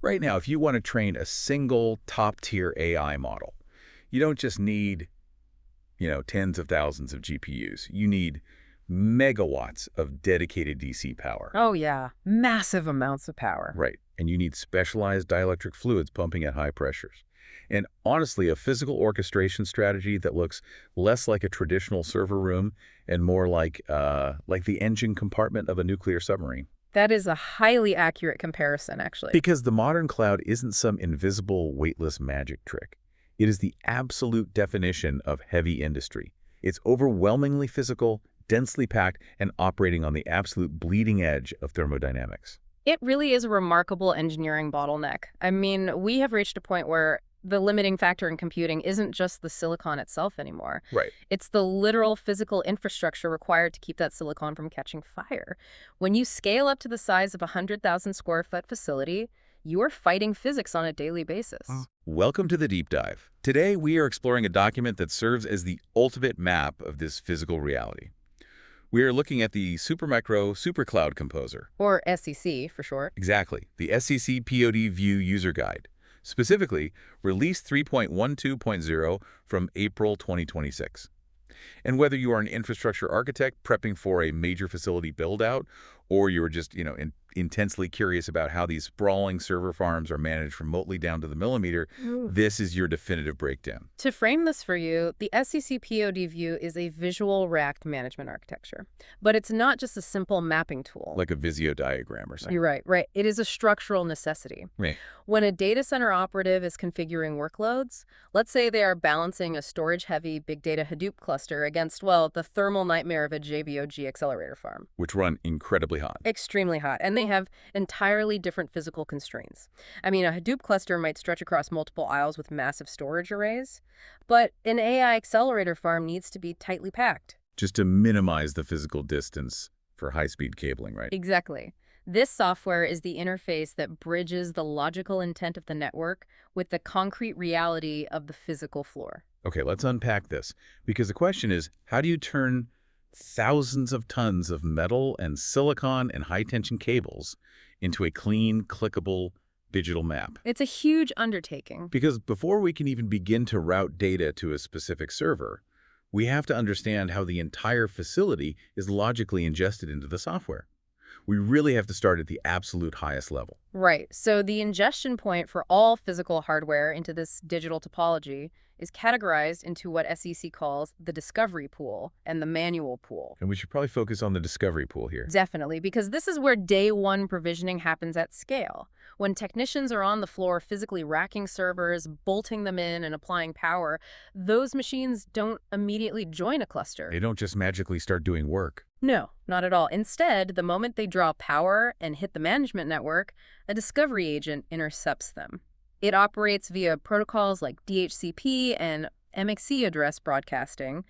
Right now, if you want to train a single top-tier AI model, you don't just need, tens of thousands of GPUs. You need megawatts of dedicated DC power. Oh yeah, massive amounts of power. Right. And you need specialized dielectric fluids pumping at high pressures. And honestly, a physical orchestration strategy that looks less like a traditional server room and more like the engine compartment of a nuclear submarine. That is a highly accurate comparison, actually. Because the modern cloud isn't some invisible, weightless magic trick. It is the absolute definition of heavy industry. It's overwhelmingly physical, densely packed, and operating on the absolute bleeding edge of thermodynamics. It really is a remarkable engineering bottleneck. I mean, we have reached a point where the limiting factor in computing isn't just the silicon itself anymore. Right. It's the literal physical infrastructure required to keep that silicon from catching fire. When you scale up to the size of a 100,000 square foot facility, you are fighting physics on a daily basis. Welcome to the Deep Dive. Today, we are exploring a document that serves as the ultimate map of this physical reality. We are looking at the Supermicro SuperCloud Composer. Or SEC, for short. Exactly, the SEC POD View User Guide. Specifically, Release 3.12.0 from April 2026. And whether you are an infrastructure architect prepping for a major facility build-out, or you're just, intensely curious about how these sprawling server farms are managed remotely down to the millimeter, this is your definitive breakdown. To frame this for you, the SEC POD view is a visual racked management architecture. But it's not just a simple mapping tool. Like a Visio diagram or something. You're right, right. It is a structural necessity. Right. When a data center operative is configuring workloads, let's say they are balancing a storage-heavy big data Hadoop cluster against, well, the thermal nightmare of a JBOG accelerator farm. Which run incredibly hot. Extremely hot. And they have entirely different physical constraints. I mean, a Hadoop cluster might stretch across multiple aisles with massive storage arrays, but an AI accelerator farm needs to be tightly packed. Just to minimize the physical distance for high-speed cabling, right? Exactly. This software is the interface that bridges the logical intent of the network with the concrete reality of the physical floor. Okay, let's unpack this. Because the question is, how do you turn thousands of tons of metal and silicon and high-tension cables into a clean, clickable digital map? It's a huge undertaking. Because before we can even begin to route data to a specific server, we have to understand how the entire facility is logically ingested into the software. We really have to start at the absolute highest level. Right. So the ingestion point for all physical hardware into this digital topology is categorized into what SEC calls the discovery pool and the manual pool. And we should probably focus on the discovery pool here. Definitely, because this is where day one provisioning happens at scale. When technicians are on the floor physically racking servers, bolting them in, and applying power, those machines don't immediately join a cluster. They don't just magically start doing work. No, not at all. Instead, the moment they draw power and hit the management network, a discovery agent intercepts them. It operates via protocols like DHCP and MXC address broadcasting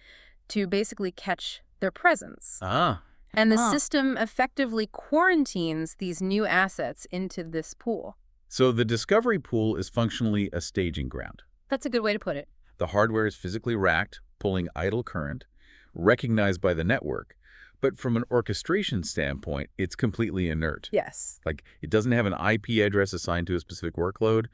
to basically catch their presence. And the system effectively quarantines these new assets into this pool. So the discovery pool is functionally a staging ground. That's a good way to put it. The hardware is physically racked, pulling idle current, recognized by the network. But from an orchestration standpoint, it's completely inert. Yes. Like, it doesn't have an IP address assigned to a specific workload,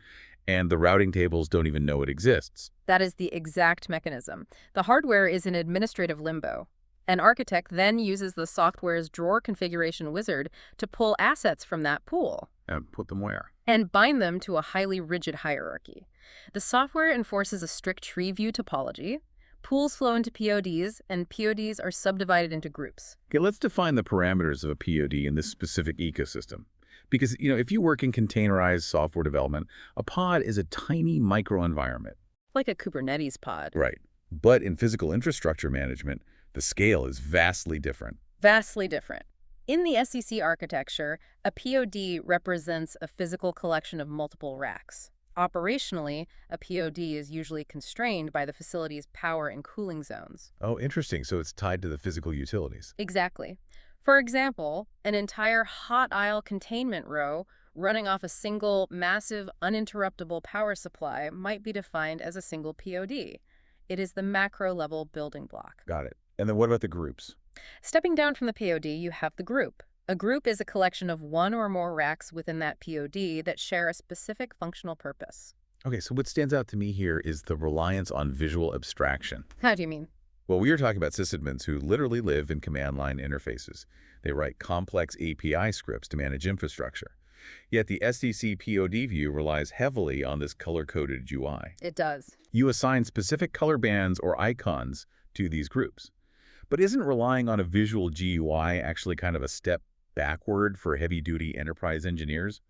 and the routing tables don't even know it exists. That is the exact mechanism. The hardware is in administrative limbo. An architect then uses the software's drawer configuration wizard to pull assets from that pool. And put them where? And bind them to a highly rigid hierarchy. The software enforces a strict tree view topology. Pools flow into PODs, and PODs are subdivided into groups. Okay, let's define the parameters of a POD in this specific ecosystem. Because, if you work in containerized software development, a pod is a tiny microenvironment. Like a Kubernetes pod. Right. But in physical infrastructure management, the scale is vastly different. Vastly different. In the SEC architecture, a POD represents a physical collection of multiple racks. Operationally, a POD is usually constrained by the facility's power and cooling zones. Oh, interesting. So it's tied to the physical utilities. Exactly. For example, an entire hot aisle containment row running off a single, massive, uninterruptible power supply might be defined as a single POD. It is the macro-level building block. Got it. And then what about the groups? Stepping down from the POD, you have the group. A group is a collection of one or more racks within that POD that share a specific functional purpose. Okay, so what stands out to me here is the reliance on visual abstraction. How do you mean? Well, we are talking about sysadmins who literally live in command line interfaces. They write complex API scripts to manage infrastructure. Yet the SDC POD view relies heavily on this color-coded UI. It does. You assign specific color bands or icons to these groups. But isn't relying on a visual GUI actually kind of a step backward for heavy-duty enterprise engineers?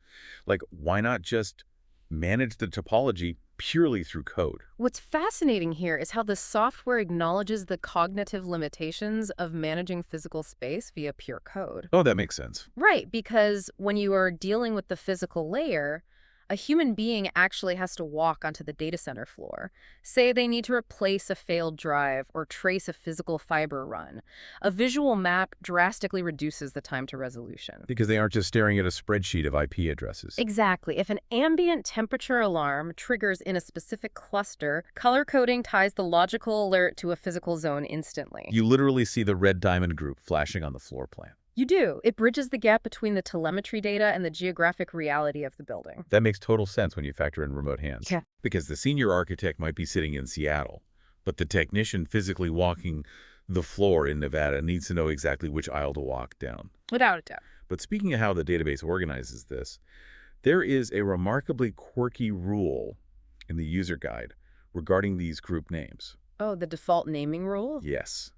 Like, why not just manage the topology purely through code? What's fascinating here is how the software acknowledges the cognitive limitations of managing physical space via pure code. Oh, that makes sense. Right, because when you are dealing with the physical layer, a human being actually has to walk onto the data center floor. Say they need to replace a failed drive or trace a physical fiber run. A visual map drastically reduces the time to resolution. Because they aren't just staring at a spreadsheet of IP addresses. Exactly. If an ambient temperature alarm triggers in a specific cluster, color coding ties the logical alert to a physical zone instantly. You literally see the red diamond group flashing on the floor plan. You do. It bridges the gap between the telemetry data and the geographic reality of the building. That makes total sense when you factor in remote hands. Yeah. Because the senior architect might be sitting in Seattle, but the technician physically walking the floor in Nevada needs to know exactly which aisle to walk down. Without a doubt. But speaking of how the database organizes this, there is a remarkably quirky rule in the user guide regarding these group names. Oh, the default naming rule? Yes.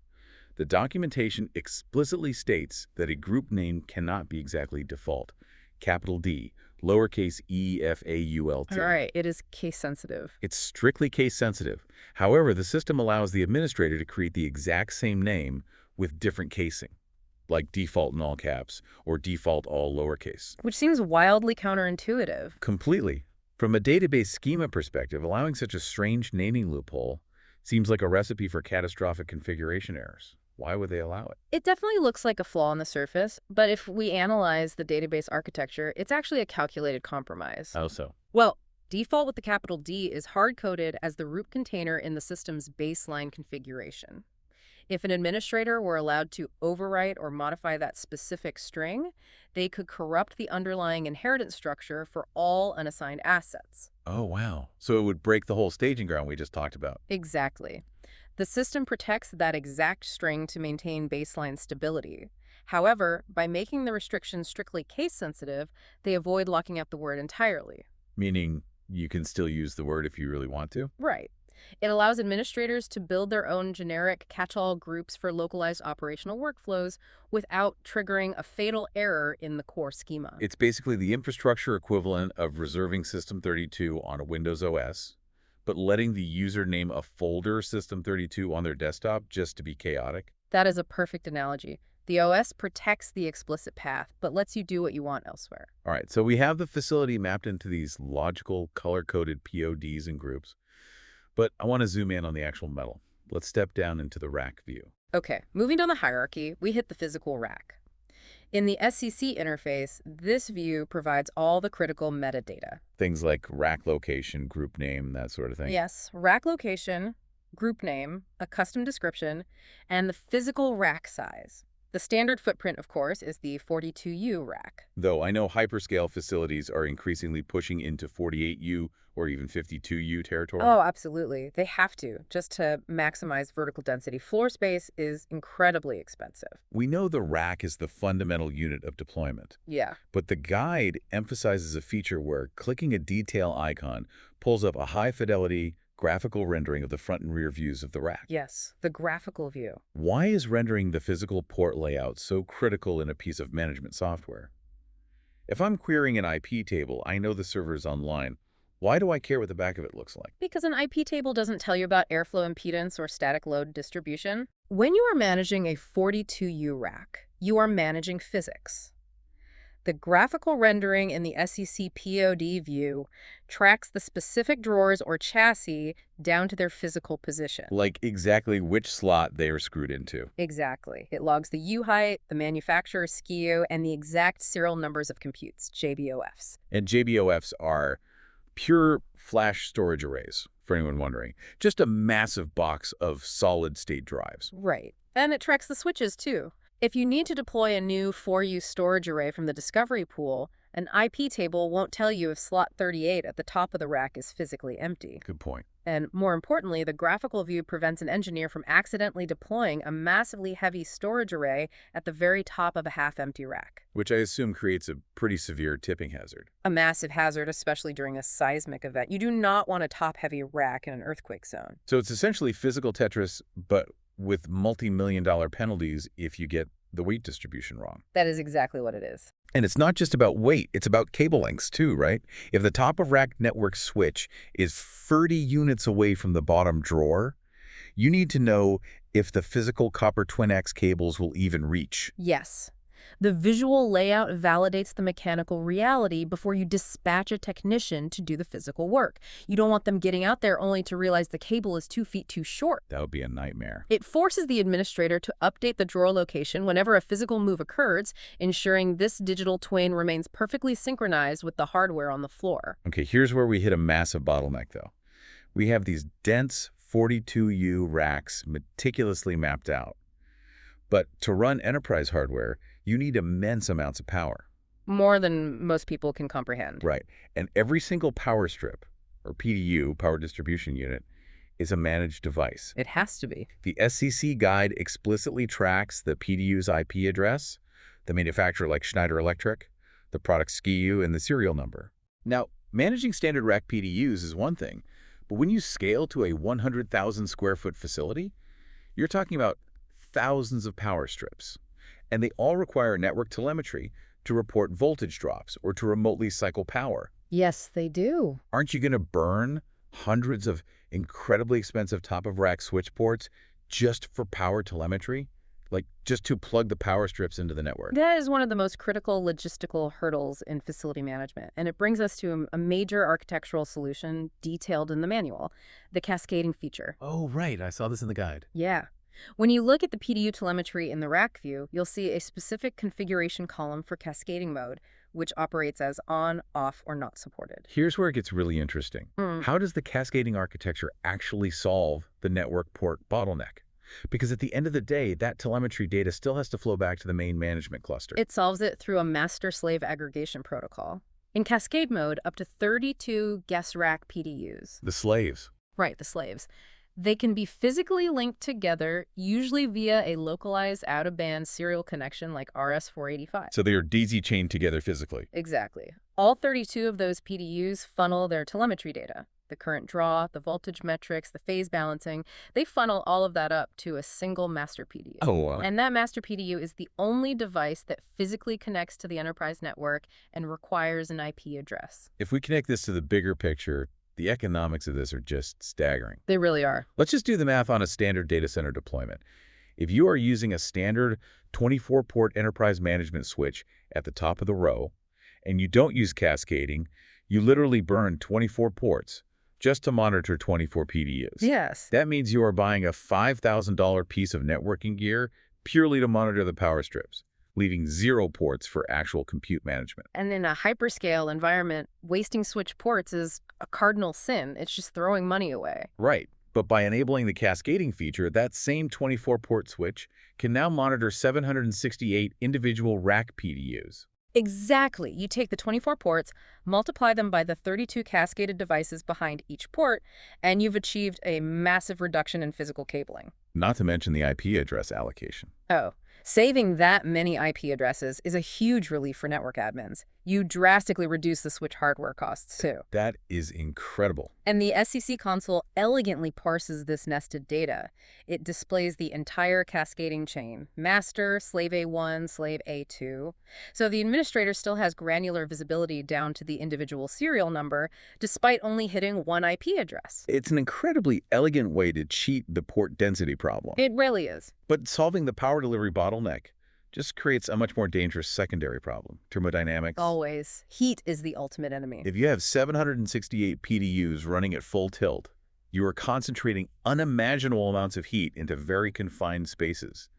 The documentation explicitly states that a group name cannot be exactly default. Capital D, lowercase e-f-a-u-l-t. All right, it is case sensitive. It's strictly case sensitive. However, the system allows the administrator to create the exact same name with different casing, like default in all caps or default all lowercase. Which seems wildly counterintuitive. Completely. From a database schema perspective, allowing such a strange naming loophole seems like a recipe for catastrophic configuration errors. Why would they allow it? It definitely looks like a flaw on the surface, but if we analyze the database architecture, it's actually a calculated compromise. How so? Well, default with the capital D is hard-coded as the root container in the system's baseline configuration. If an administrator were allowed to overwrite or modify that specific string, they could corrupt the underlying inheritance structure for all unassigned assets. Oh, wow. So it would break the whole staging ground we just talked about. Exactly. The system protects that exact string to maintain baseline stability. However, by making the restrictions strictly case-sensitive, they avoid locking out the word entirely. Meaning you can still use the word if you really want to? Right. It allows administrators to build their own generic catch-all groups for localized operational workflows without triggering a fatal error in the core schema. It's basically the infrastructure equivalent of reserving System32 on a Windows OS, but letting the user name a folder System32 on their desktop just to be chaotic. That is a perfect analogy. The OS protects the explicit path, but lets you do what you want elsewhere. All right, so we have the facility mapped into these logical, color-coded PODs and groups, but I want to zoom in on the actual metal. Let's step down into the rack view. Okay, moving down the hierarchy, we hit the physical rack. In the SCC interface, this view provides all the critical metadata. Things like rack location, group name, that sort of thing. Yes, rack location, group name, a custom description, and the physical rack size. The standard footprint, of course, is the 42U rack. Though I know hyperscale facilities are increasingly pushing into 48U or even 52U territory. Oh, absolutely. They have to, just to maximize vertical density. Floor space is incredibly expensive. We know the rack is the fundamental unit of deployment, Yeah. but the guide emphasizes a feature where clicking a detail icon pulls up a high-fidelity graphical rendering of the front and rear views of the rack. Yes, the graphical view. Why is rendering the physical port layout so critical in a piece of management software? If I'm querying an IP table, I know the server is online. Why do I care what the back of it looks like? Because an IP table doesn't tell you about airflow impedance or static load distribution. When you are managing a 42U rack, you are managing physics. The graphical rendering in the SEC POD view tracks the specific drawers or chassis down to their physical position. Like exactly which slot they are screwed into. Exactly. It logs the U height, the manufacturer's SKU, and the exact serial numbers of computes, JBOFs. And JBOFs are pure flash storage arrays, for anyone wondering. Just a massive box of solid-state drives. Right. And it tracks the switches, too. If you need to deploy a new for-use storage array from the discovery pool, an IP table won't tell you if slot 38 at the top of the rack is physically empty. Good point. And more importantly, the graphical view prevents an engineer from accidentally deploying a massively heavy storage array at the very top of a half-empty rack. Which I assume creates a pretty severe tipping hazard. A massive hazard, especially during a seismic event. You do not want a top-heavy rack in an earthquake zone. So it's essentially physical Tetris, but with multi-million-dollar penalties if you get the weight distribution wrong. That is exactly what it is. And it's not just about weight, it's about cable lengths too, right? If the top of rack network switch is 30 units away from the bottom drawer, you need to know if the physical copper twin-X cables will even reach. Yes. The visual layout validates the mechanical reality before you dispatch a technician to do the physical work. You don't want them getting out there only to realize the cable is 2 feet too short. That would be a nightmare. It forces the administrator to update the drawer location whenever a physical move occurs, ensuring this digital twin remains perfectly synchronized with the hardware on the floor. Okay, here's where we hit a massive bottleneck, though. We have these dense 42U racks meticulously mapped out. But to run enterprise hardware, you need immense amounts of power. More than most people can comprehend. Right. And every single power strip, or PDU, power distribution unit, is a managed device. It has to be. The SCC guide explicitly tracks the PDU's IP address, the manufacturer like Schneider Electric, the product SKU, and the serial number. Now, managing standard rack PDUs is one thing, but when you scale to a 100,000 square foot facility, you're talking about thousands of power strips. And they all require network telemetry to report voltage drops or to remotely cycle power. Yes, they do. Aren't you going to burn hundreds of incredibly expensive top-of-rack switch ports just for power telemetry? Like, just to plug the power strips into the network? That is one of the most critical logistical hurdles in facility management, and it brings us to a major architectural solution detailed in the manual, the cascading feature. Oh, right. I saw this in the guide. Yeah. When you look at the PDU telemetry in the rack view, you'll see a specific configuration column for cascading mode, which operates as on, off, or not supported. Here's where it gets really interesting. How does the cascading architecture actually solve the network port bottleneck? Because at the end of the day, that telemetry data still has to flow back to the main management cluster. It solves it through a master-slave aggregation protocol. In cascade mode, up to 32 guest rack PDUs. The slaves. Right, the slaves. They can be physically linked together, usually via a localized out-of-band serial connection like RS-485. So they are daisy chained together physically. Exactly. All 32 of those PDUs funnel their telemetry data. The current draw, the voltage metrics, the phase balancing, they funnel all of that up to a single master PDU. Oh, wow. And that master PDU is the only device that physically connects to the enterprise network and requires an IP address. If we connect this to the bigger picture, the economics of this are just staggering. They really are. Let's just do the math on a standard data center deployment. If you are using a standard 24-port enterprise management switch at the top of the row, and you don't use cascading, you literally burn 24 ports just to monitor 24 PDUs. Yes. That means you are buying a $5,000 piece of networking gear purely to monitor the power strips, leaving 0 ports for actual compute management. And in a hyperscale environment, wasting switch ports is a cardinal sin. It's just throwing money away. Right. But by enabling the cascading feature, that same 24-port switch can now monitor 768 individual rack PDUs. Exactly. You take the 24 ports, multiply them by the 32 cascaded devices behind each port, and you've achieved a massive reduction in physical cabling. Not to mention the IP address allocation. Oh, saving that many IP addresses is a huge relief for network admins. You drastically reduce the switch hardware costs, too. That is incredible. And the SCC console elegantly parses this nested data. It displays the entire cascading chain, master, slave A1, slave A2. So the administrator still has granular visibility down to the individual serial number, despite only hitting one IP address. It's an incredibly elegant way to cheat the port density problem. It really is. But solving the power delivery bottleneck just creates a much more dangerous secondary problem, thermodynamics. Always. Heat is the ultimate enemy. If you have 768 PDUs running at full tilt, you are concentrating unimaginable amounts of heat into very confined spaces.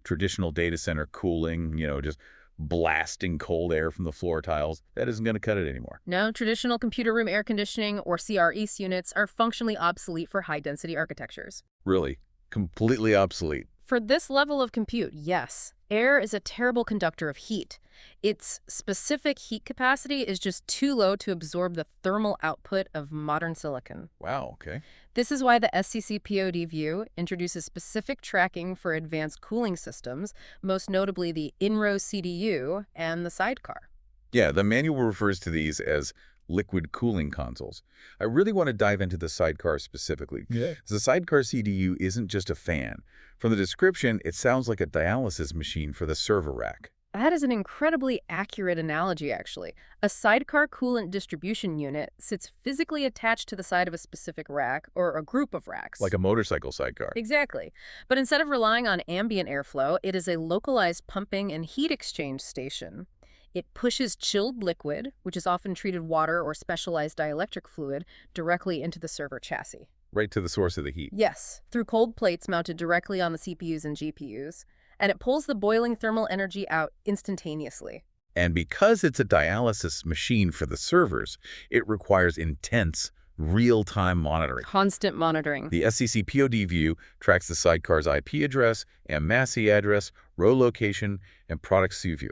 Traditional data center cooling, just blasting cold air from the floor tiles, that isn't going to cut it anymore. No, traditional computer room air conditioning or CREs units are functionally obsolete for high-density architectures. Really, completely obsolete. For this level of compute, yes. Air is a terrible conductor of heat. Its specific heat capacity is just too low to absorb the thermal output of modern silicon. Wow, okay. This is why the SCC-POD view introduces specific tracking for advanced cooling systems, most notably the in-row CDU and the sidecar. Yeah, the manual refers to these as liquid cooling consoles. I really want to dive into the sidecar specifically. Yeah. The sidecar CDU isn't just a fan. From the description, it sounds like a dialysis machine for the server rack. That is an incredibly accurate analogy, actually. A sidecar coolant distribution unit sits physically attached to the side of a specific rack or a group of racks. Like a motorcycle sidecar. Exactly. But instead of relying on ambient airflow, it is a localized pumping and heat exchange station. It pushes chilled liquid, which is often treated water or specialized dielectric fluid, directly into the server chassis. Right to the source of the heat. Yes, through cold plates mounted directly on the CPUs and GPUs. And it pulls the boiling thermal energy out instantaneously. And because it's a dialysis machine for the servers, it requires intense, real-time monitoring. Constant monitoring. The SCC-POD view tracks the sidecar's IP address and MASI address, row location, and product SKU view.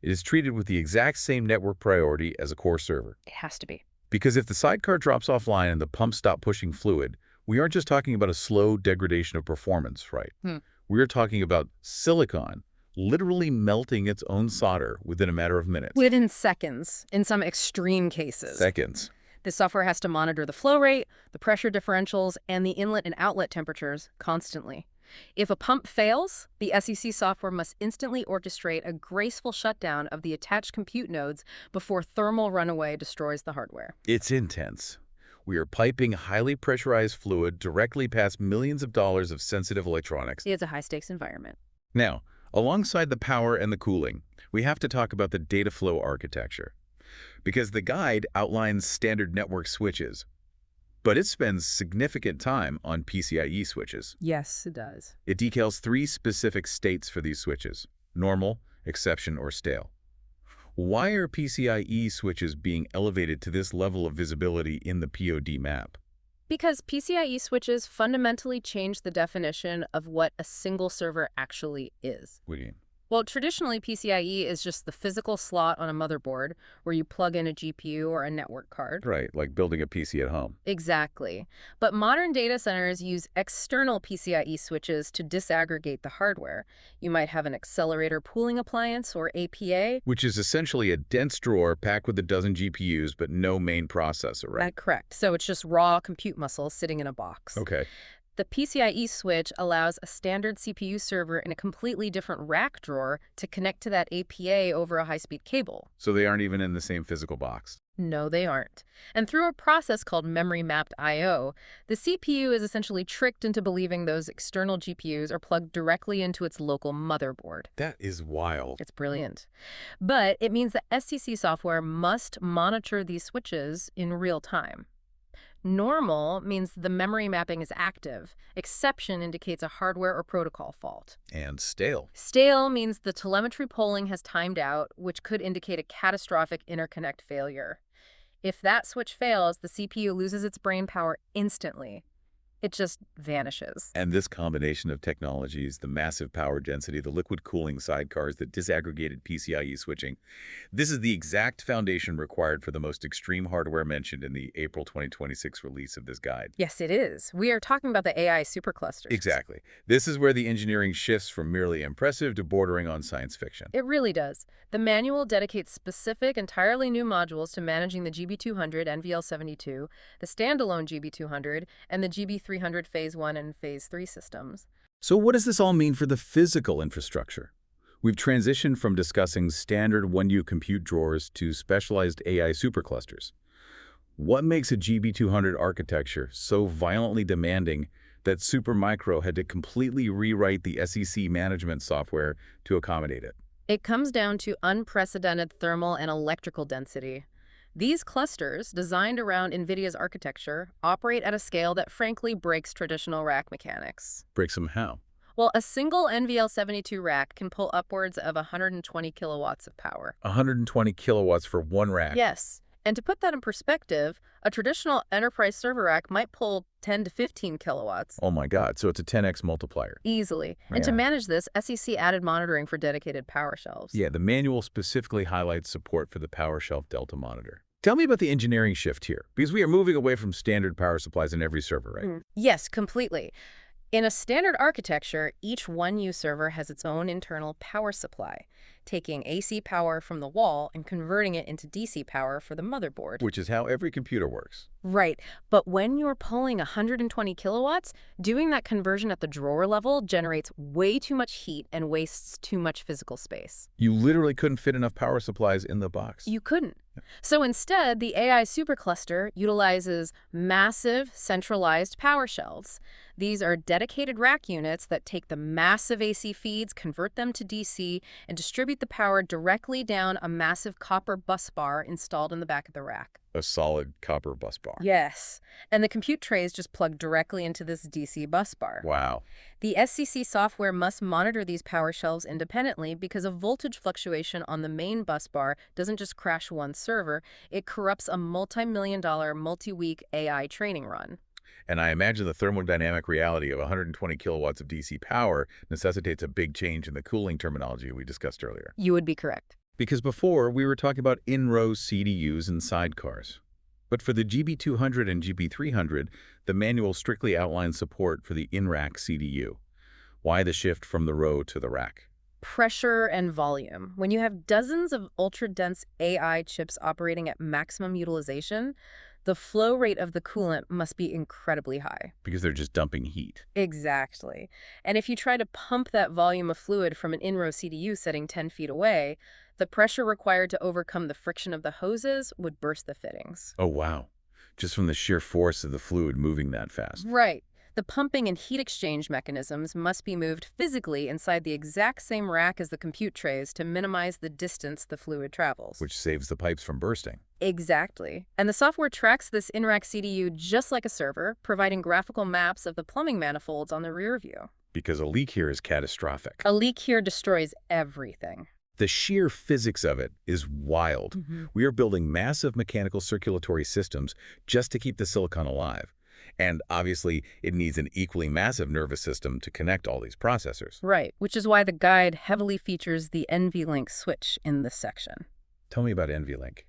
It is treated with the exact same network priority as a core server. It has to be. Because if the sidecar drops offline and the pumps stop pushing fluid, we aren't just talking about a slow degradation of performance, right? We're talking about silicon literally melting its own solder within a matter of minutes. Within seconds, in some extreme cases. Seconds. The software has to monitor the flow rate, the pressure differentials, and the inlet and outlet temperatures constantly. If a pump fails, the SEC software must instantly orchestrate a graceful shutdown of the attached compute nodes before thermal runaway destroys the hardware. It's intense. We are piping highly pressurized fluid directly past millions of dollars of sensitive electronics. It's a high-stakes environment. Now, alongside the power and the cooling, we have to talk about the data flow architecture. Because the guide outlines standard network switches, but it spends significant time on PCIe switches. Yes, it does. It details 3 specific states for these switches: normal, exception, or stale. Why are PCIe switches being elevated to this level of visibility in the POD map? Because PCIe switches fundamentally change the definition of what a single server actually is. What do you mean? Well, traditionally, PCIe is just the physical slot on a motherboard where you plug in a GPU or a network card. Right, like building a PC at home. Exactly. But modern data centers use external PCIe switches to disaggregate the hardware. You might have an accelerator pooling appliance, or APA. Which is essentially a dense drawer packed with a dozen GPUs, but no main processor, right? That's correct. So it's just raw compute muscle sitting in a box. Okay. The PCIe switch allows a standard CPU server in a completely different rack drawer to connect to that APA over a high-speed cable. So they aren't even in the same physical box. No, they aren't. And through a process called memory-mapped I/O, the CPU is essentially tricked into believing those external GPUs are plugged directly into its local motherboard. That is wild. It's brilliant. But it means the SCC software must monitor these switches in real time. Normal means the memory mapping is active. Exception indicates a hardware or protocol fault. And stale. Stale means the telemetry polling has timed out, which could indicate a catastrophic interconnect failure. If that switch fails, the CPU loses its brain power instantly. It just vanishes. And this combination of technologies, the massive power density, the liquid cooling sidecars, the disaggregated PCIe switching, this is the exact foundation required for the most extreme hardware mentioned in the April 2026 release of this guide. Yes, it is. We are talking about the AI superclusters. Exactly. This is where the engineering shifts from merely impressive to bordering on science fiction. It really does. The manual dedicates specific, entirely new modules to managing the GB200 NVL72, the standalone GB200, and the GB300 Phase 1 and Phase 3 systems. So what does this all mean for the physical infrastructure? We've transitioned from discussing standard 1U compute drawers to specialized AI superclusters. What makes a GB200 architecture so violently demanding that Supermicro had to completely rewrite the SEC management software to accommodate it? It comes down to unprecedented thermal and electrical density. These clusters, designed around NVIDIA's architecture, operate at a scale that frankly breaks traditional rack mechanics. Breaks them how? Well, a single NVL72 rack can pull upwards of 120 kilowatts of power. 120 kilowatts for one rack. Yes, And to put that in perspective, a traditional enterprise server rack might pull 10 to 15 kilowatts. Oh my God, so it's a 10x multiplier. Easily. And to Yeah. manage this, SEC added monitoring for dedicated power shelves. Yeah, the manual specifically highlights support for the PowerShelf Delta monitor. Tell me about the engineering shift here, because we are moving away from standard power supplies in every server, right? Yes, completely. In a standard architecture, each 1U server has its own internal power supply, taking AC power from the wall and converting it into DC power for the motherboard. Which is how every computer works. Right, but when you're pulling 120 kilowatts, doing that conversion at the drawer level generates way too much heat and wastes too much physical space. You literally couldn't fit enough power supplies in the box. You couldn't. So instead, the AI supercluster utilizes massive centralized power shelves. These are dedicated rack units that take the massive AC feeds, convert them to DC, and distribute the power directly down a massive copper bus bar installed in the back of the rack. A solid copper bus bar. Yes, and the compute trays just plug directly into this DC bus bar. Wow. The SCC software must monitor these power shelves independently because a voltage fluctuation on the main bus bar doesn't just crash one server, it corrupts a multi-million-dollar, multi-week AI training run. And I imagine the thermodynamic reality of 120 kilowatts of DC power necessitates a big change in the cooling terminology we discussed earlier. You would be correct. Because before, we were talking about in-row CDUs and sidecars. But for the GB200 and GB300, the manual strictly outlines support for the in-rack CDU. Why the shift from the row to the rack? Pressure and volume. When you have dozens of ultra-dense AI chips operating at maximum utilization, the flow rate of the coolant must be incredibly high. Because they're just dumping heat. Exactly. And if you try to pump that volume of fluid from an in-row CDU sitting 10 feet away, the pressure required to overcome the friction of the hoses would burst the fittings. Oh, wow. Just from the sheer force of the fluid moving that fast. Right. The pumping and heat exchange mechanisms must be moved physically inside the exact same rack as the compute trays to minimize the distance the fluid travels. Which saves the pipes from bursting. Exactly. And the software tracks this in-rack CDU just like a server, providing graphical maps of the plumbing manifolds on the rear view. Because a leak here is catastrophic. A leak here destroys everything. The sheer physics of it is wild. We are building massive mechanical circulatory systems just to keep the silicon alive. And obviously, it needs an equally massive nervous system to connect all these processors. Right, which is why the guide heavily features the NVLink switch in this section. Tell me about NVLink.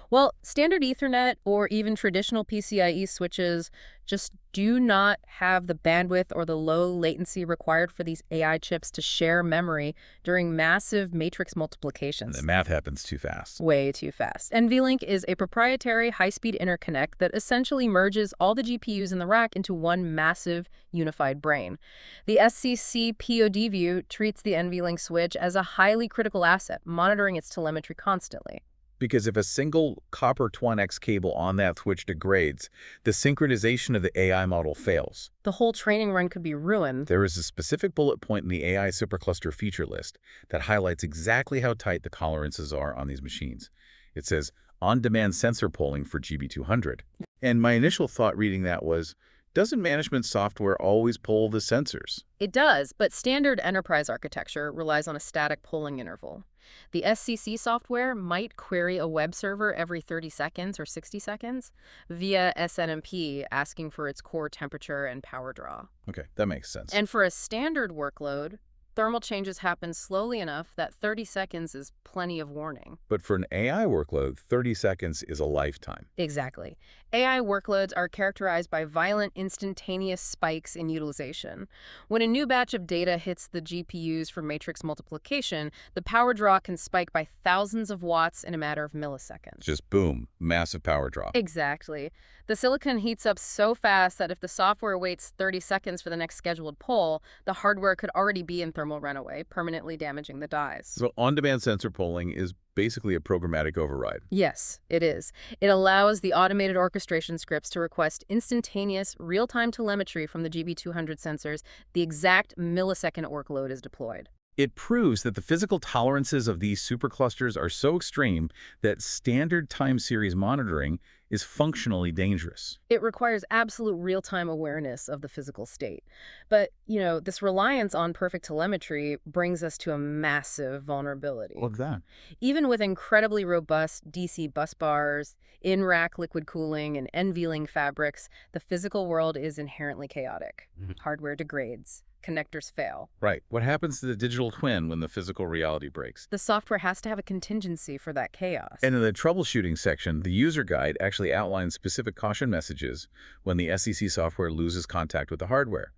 Well, standard Ethernet or even traditional PCIe switches just do not have the bandwidth or the low latency required for these AI chips to share memory during massive matrix multiplications. The math happens too fast. Way too fast. NVLink is a proprietary high-speed interconnect that essentially merges all the GPUs in the rack into one massive unified brain. The SCC POD view treats the NVLink switch as a highly critical asset, monitoring its telemetry constantly. Because if a single copper 21X cable on that switch degrades, the synchronization of the AI model fails. The whole training run could be ruined. There is a specific bullet point in the AI supercluster feature list that highlights exactly how tight the tolerances are on these machines. It says, on-demand sensor polling for GB200. And my initial thought reading that was, doesn't management software always poll the sensors? It does, but standard enterprise architecture relies on a static polling interval. The SCC software might query a web server every 30 seconds or 60 seconds via SNMP, asking for its core temperature and power draw. Okay, that makes sense. And for a standard workload, thermal changes happen slowly enough that 30 seconds is plenty of warning. But for an AI workload, 30 seconds is a lifetime. Exactly. AI workloads are characterized by violent, instantaneous spikes in utilization. When a new batch of data hits the GPUs for matrix multiplication, the power draw can spike by thousands of watts in a matter of milliseconds. Just boom, massive power drop. Exactly. The silicon heats up so fast that if the software waits 30 seconds for the next scheduled pull, the hardware could already be in thermal runaway, permanently damaging the dies. So on-demand sensor polling is basically a programmatic override. Yes, it is. It allows the automated orchestration scripts to request instantaneous, real-time telemetry from the GB200 sensors the exact millisecond workload is deployed. It proves that the physical tolerances of these superclusters are so extreme that standard time series monitoring is functionally dangerous. It requires absolute real-time awareness of the physical state. But, this reliance on perfect telemetry brings us to a massive vulnerability. What's that? Even with incredibly robust DC bus bars, in-rack liquid cooling, and NVLink fabrics, the physical world is inherently chaotic. Hardware degrades. Connectors fail. Right. What happens to the digital twin when the physical reality breaks? The software has to have a contingency for that chaos. And in the troubleshooting section, the user guide actually outlines specific caution messages when the SEC software loses contact with the hardware.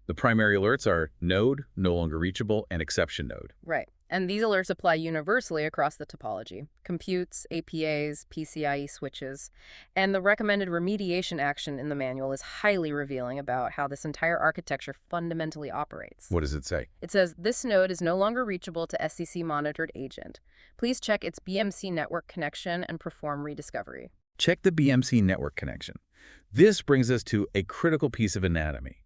The primary alerts are node, no longer reachable, and exception node. Right. And these alerts apply universally across the topology: computes, APAs, PCIe switches. And the recommended remediation action in the manual is highly revealing about how this entire architecture fundamentally operates. What does it say? It says, this node is no longer reachable to SEC-monitored agent. Please check its BMC network connection and perform rediscovery. Check the BMC network connection. This brings us to a critical piece of anatomy.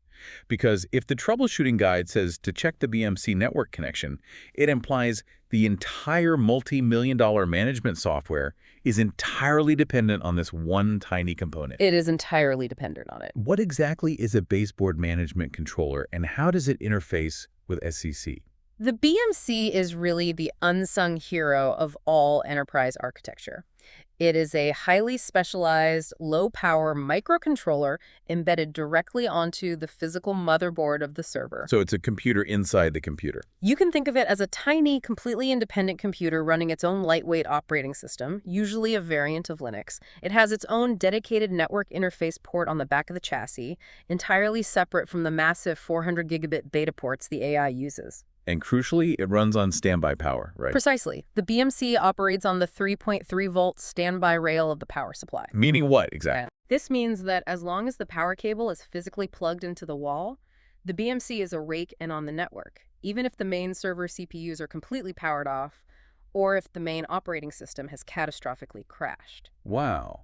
Because if the troubleshooting guide says to check the BMC network connection, it implies the entire multi-million-dollar management software is entirely dependent on this one tiny component. It is entirely dependent on it. What exactly is a baseboard management controller, and how does it interface with SCC? The BMC is really the unsung hero of all enterprise architecture. It is a highly specialized, low-power microcontroller embedded directly onto the physical motherboard of the server. So it's a computer inside the computer. You can think of it as a tiny, completely independent computer running its own lightweight operating system, usually a variant of Linux. It has its own dedicated network interface port on the back of the chassis, entirely separate from the massive 400 gigabit beta ports the AI uses. And crucially, it runs on standby power, right? Precisely. The BMC operates on the 3.3-volt standby rail of the power supply. Meaning what, exactly? This means that as long as the power cable is physically plugged into the wall, the BMC is awake and on the network, even if the main server CPUs are completely powered off, or if the main operating system has catastrophically crashed. Wow.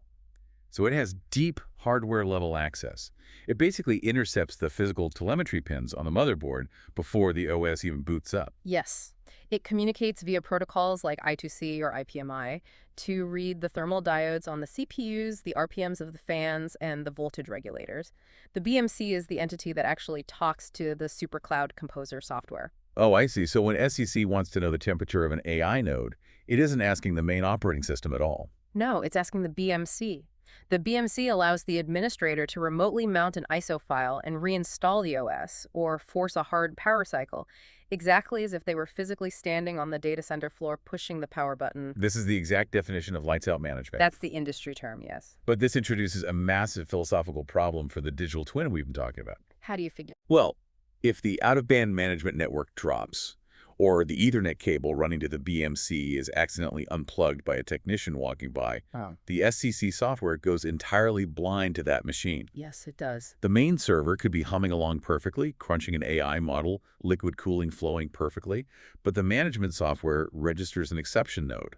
So it has deep hardware-level access. It basically intercepts the physical telemetry pins on the motherboard before the OS even boots up. Yes. It communicates via protocols like I2C or IPMI to read the thermal diodes on the CPUs, the RPMs of the fans, and the voltage regulators. The BMC is the entity that actually talks to the SuperCloud Composer software. Oh, I see. So when SEC wants to know the temperature of an AI node, it isn't asking the main operating system at all. No, it's asking the BMC. The BMC allows the administrator to remotely mount an ISO file and reinstall the OS, or force a hard power cycle, exactly as if they were physically standing on the data center floor pushing the power button. This is the exact definition of lights-out management. That's the industry term, yes. But this introduces a massive philosophical problem for the digital twin we've been talking about. How do you figure? Well, if the out-of-band management network drops, or the Ethernet cable running to the BMC is accidentally unplugged by a technician walking by, the SCC software goes entirely blind to that machine. Yes, it does. The main server could be humming along perfectly, crunching an AI model, liquid cooling flowing perfectly, but the management software registers an exception node.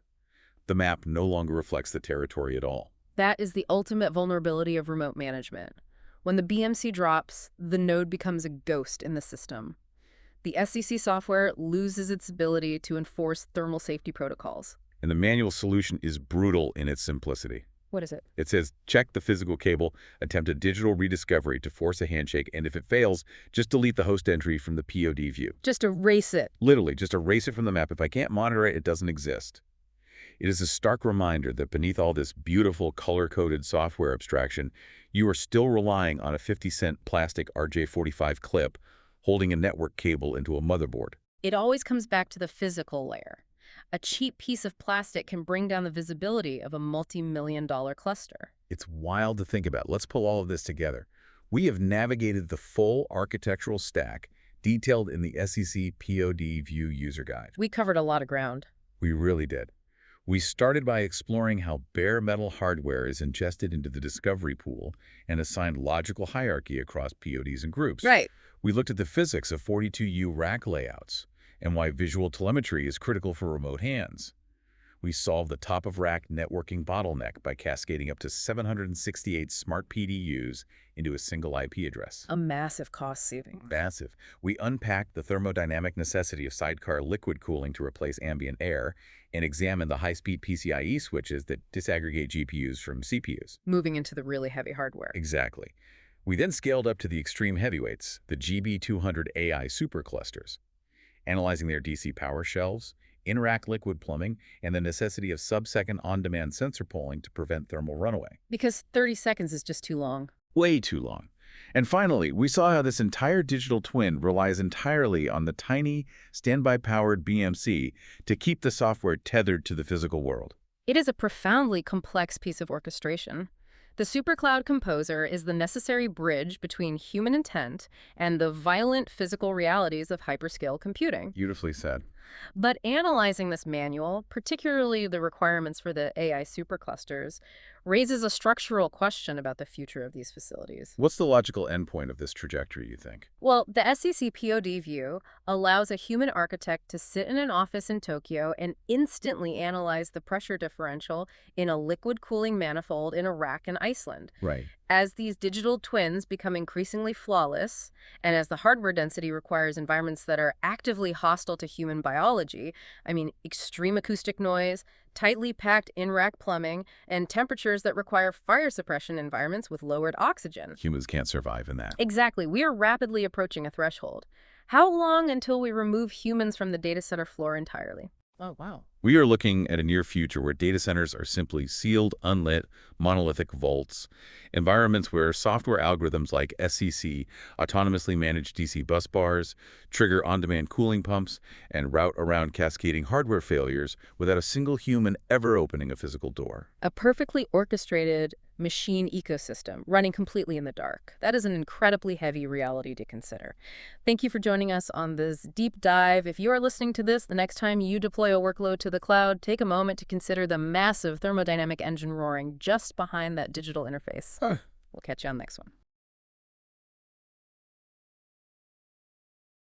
The map no longer reflects the territory at all. That is the ultimate vulnerability of remote management. When the BMC drops, the node becomes a ghost in the system. The SCC software loses its ability to enforce thermal safety protocols. And the manual solution is brutal in its simplicity. What is it? It says, check the physical cable, attempt a digital rediscovery to force a handshake, and if it fails, just delete the host entry from the POD view. Just erase it. Literally, just erase it from the map. If I can't monitor it, it doesn't exist. It is a stark reminder that beneath all this beautiful color-coded software abstraction, you are still relying on a 50-cent plastic RJ45 clip holding a network cable into a motherboard. It always comes back to the physical layer. A cheap piece of plastic can bring down the visibility of a multi-million-dollar cluster. It's wild to think about. Let's pull all of this together. We have navigated the full architectural stack detailed in the SEC POD View user guide. We covered a lot of ground. We really did. We started by exploring how bare metal hardware is ingested into the discovery pool and assigned logical hierarchy across PODs and groups. Right. We looked at the physics of 42U rack layouts and why visual telemetry is critical for remote hands. We solved the top-of-rack networking bottleneck by cascading up to 768 smart PDUs into a single IP address. A massive cost saving. Massive. We unpacked the thermodynamic necessity of sidecar liquid cooling to replace ambient air and examined the high-speed PCIe switches that disaggregate GPUs from CPUs. Moving into the really heavy hardware. Exactly. We then scaled up to the extreme heavyweights, the GB200 AI superclusters, analyzing their DC power shelves, in-rack liquid plumbing, and the necessity of sub-second on-demand sensor polling to prevent thermal runaway. Because 30 seconds is just too long. Way too long. And finally, we saw how this entire digital twin relies entirely on the tiny, standby-powered BMC to keep the software tethered to the physical world. It is a profoundly complex piece of orchestration. The SuperCloud Composer is the necessary bridge between human intent and the violent physical realities of hyperscale computing. Beautifully said. But analyzing this manual, particularly the requirements for the AI superclusters, raises a structural question about the future of these facilities. What's the logical endpoint of this trajectory, you think? Well, the SEC POD view allows a human architect to sit in an office in Tokyo and instantly analyze the pressure differential in a liquid cooling manifold in a rack in Iceland. Right. As these digital twins become increasingly flawless, and as the hardware density requires environments that are actively hostile to human biology, extreme acoustic noise, tightly packed in-rack plumbing, and temperatures that require fire suppression environments with lowered oxygen. Humans can't survive in that. Exactly. We are rapidly approaching a threshold. How long until we remove humans from the data center floor entirely? Oh, wow. We are looking at a near future where data centers are simply sealed, unlit, monolithic vaults, environments where software algorithms like SCC autonomously manage DC bus bars, trigger on-demand cooling pumps, and route around cascading hardware failures without a single human ever opening a physical door. A perfectly orchestrated machine ecosystem running completely in the dark. That is an incredibly heavy reality to consider. Thank you for joining us on this deep dive. If you are listening to this, the next time you deploy a workload to the cloud, take a moment to consider the massive thermodynamic engine roaring just behind that digital interface. We'll catch you on the next one.